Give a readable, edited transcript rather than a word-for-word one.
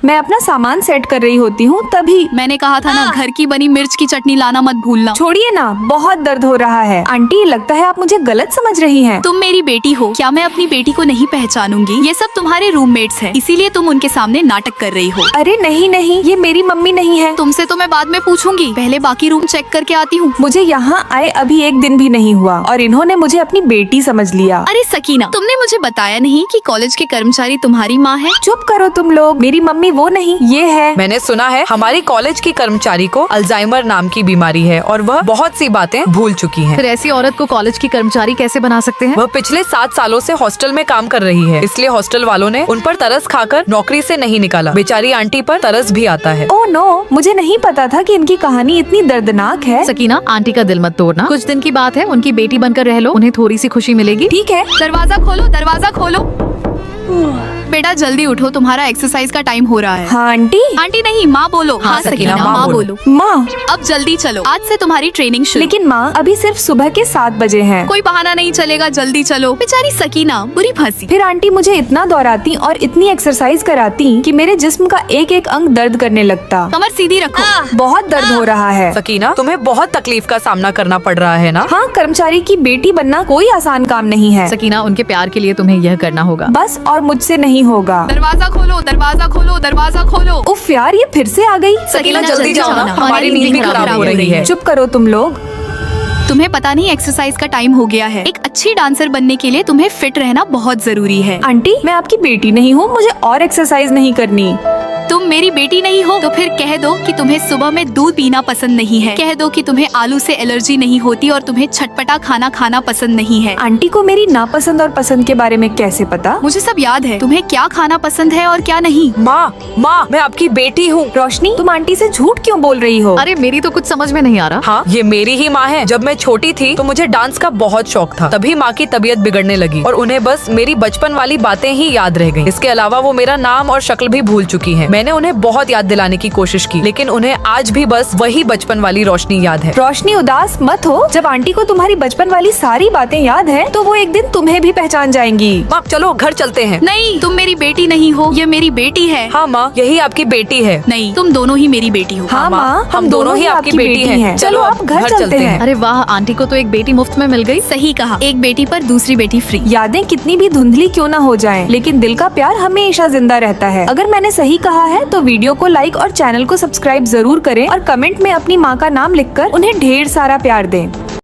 मैं अपना सामान सेट कर रही होती हूँ तभी। मैंने कहा था ना, घर की बनी मिर्च की चटनी लाना मत भूलना। छोड़िए ना, बहुत दर्द हो रहा है। आंटी लगता है आप मुझे गलत समझ रही हैं। तुम मेरी बेटी हो, क्या मैं अपनी बेटी को नहीं पहचानूंगी? ये सब तुम्हारे रूममेट्स हैं, इसीलिए तुम उनके सामने नाटक कर रही हो। अरे नहीं नहीं, ये मेरी मम्मी नहीं है। तुमसे तो मैं बाद में पूछूंगी, पहले बाकी रूम चेक करके आती हूँ। मुझे यहाँ आए अभी एक दिन भी नहीं हुआ और इन्होंने मुझे अपनी बेटी समझ लिया। अरे सकीना, तुमने मुझे बताया नहीं कि कॉलेज के कर्मचारी तुम्हारी माँ है? चुप करो तुम लोग, मेरी मम्मी वो नहीं, ये है। मैंने सुना है हमारी कॉलेज की कर्मचारी को अल्जाइमर नाम की बीमारी है और वह बहुत सी बातें भूल चुकी है। फिर ऐसी औरत को कॉलेज की कर्मचारी कैसे बना सकते हैं? वह पिछले 7 सालों से हॉस्टल में काम कर रही है, इसलिए हॉस्टल वालों ने उन पर तरस खाकर नौकरी से नहीं निकाला। बेचारी आंटी पर तरस भी आता है। ओह नो, मुझे नहीं पता था कि इनकी कहानी इतनी दर्दनाक है। सकीना, आंटी का दिल मत तोड़ना, कुछ दिन की बात है, उनकी बेटी बनकर रह लो, उन्हें थोड़ी सी खुशी मिलेगी। ठीक है। दरवाजा खोलो, दरवाजा खोलो। बेटा जल्दी उठो, तुम्हारा एक्सरसाइज का टाइम हो रहा है। हाँ आंटी। आंटी नहीं, माँ बोलो। हाँ सकीना, माँ बोलो। माँ। अब जल्दी चलो, आज से तुम्हारी ट्रेनिंग शुरू। लेकिन माँ, अभी सिर्फ सुबह के 7 बजे हैं। कोई बहाना नहीं चलेगा, जल्दी चलो। बेचारी सकीना बुरी फंसी। फिर आंटी मुझे इतना दोहराती और इतनी एक्सरसाइज कराती कि मेरे जिस्म का एक एक अंग दर्द करने लगता। कमर सीधी रखो। बहुत दर्द हो रहा है। सकीना, तुम्हें बहुत तकलीफ का सामना करना पड़ रहा है ना? हाँ, कर्मचारी की बेटी बनना कोई आसान काम नहीं है। सकीना, उनके प्यार के लिए तुम्हें यह करना होगा। बस और मुझसे नहीं होगा। दरवाजा खोलो, दरवाजा खोलो, दरवाजा खोलो। उफ यार, ये फिर से आ गई। सकीना जल्दी जाओ ना, हमारी नींद भी खराब हो रही है। चुप करो तुम लोग। तुम्हें पता नहीं एक्सरसाइज का टाइम हो गया है। एक अच्छी डांसर बनने के लिए तुम्हें फिट रहना बहुत जरूरी है। आंटी, मैं आपकी बेटी नहीं हूँ, मुझे और एक्सरसाइज नहीं करनी। तुम मेरी बेटी नहीं हो तो फिर कह दो कि तुम्हें सुबह में दूध पीना पसंद नहीं है। कह दो कि तुम्हें आलू से एलर्जी नहीं होती और तुम्हें चटपटा खाना खाना पसंद नहीं है। आंटी को मेरी नापसंद और पसंद के बारे में कैसे पता? मुझे सब याद है, तुम्हें क्या खाना पसंद है और क्या नहीं। माँ, माँ, मैं आपकी बेटी हूँ। रोशनी, तुम आंटी से झूठ क्यों बोल रही हो? अरे मेरी तो कुछ समझ में नहीं आ रहा। हाँ, ये मेरी ही माँ है। जब मैं छोटी थी तो मुझे डांस का बहुत शौक था, तभी माँ की तबीयत बिगड़ने लगी और उन्हें बस मेरी बचपन वाली बातें ही याद रह गयी। इसके अलावा वो मेरा नाम और शक्ल भी भूल चुकी है। मैंने उन्हें बहुत याद दिलाने की कोशिश की, लेकिन उन्हें आज भी बस वही बचपन वाली रोशनी याद है। रोशनी, उदास मत हो। जब आंटी को तुम्हारी बचपन वाली सारी बातें याद है तो वो एक दिन तुम्हें भी पहचान जाएंगी। माँ चलो घर चलते हैं। नहीं, तुम मेरी बेटी नहीं हो, ये मेरी बेटी है। हाँ माँ, यही आपकी बेटी है। नहीं, तुम दोनों ही मेरी बेटी हो। हाँ माँ, हम दोनों ही आपकी बेटी हैं। चलो आप घर चलते हैं। अरे वाह, आंटी को तो एक बेटी मुफ्त में मिल गई। सही कहा, एक बेटी पर दूसरी बेटी फ्री। यादें कितनी भी धुंधली क्यों ना हो जाएं, लेकिन दिल का प्यार हमेशा जिंदा रहता है। अगर मैंने सही कहा है तो वीडियो को लाइक और चैनल को सब्सक्राइब जरूर करें और कमेंट में अपनी माँ का नाम लिखकर उन्हें ढेर सारा प्यार दें।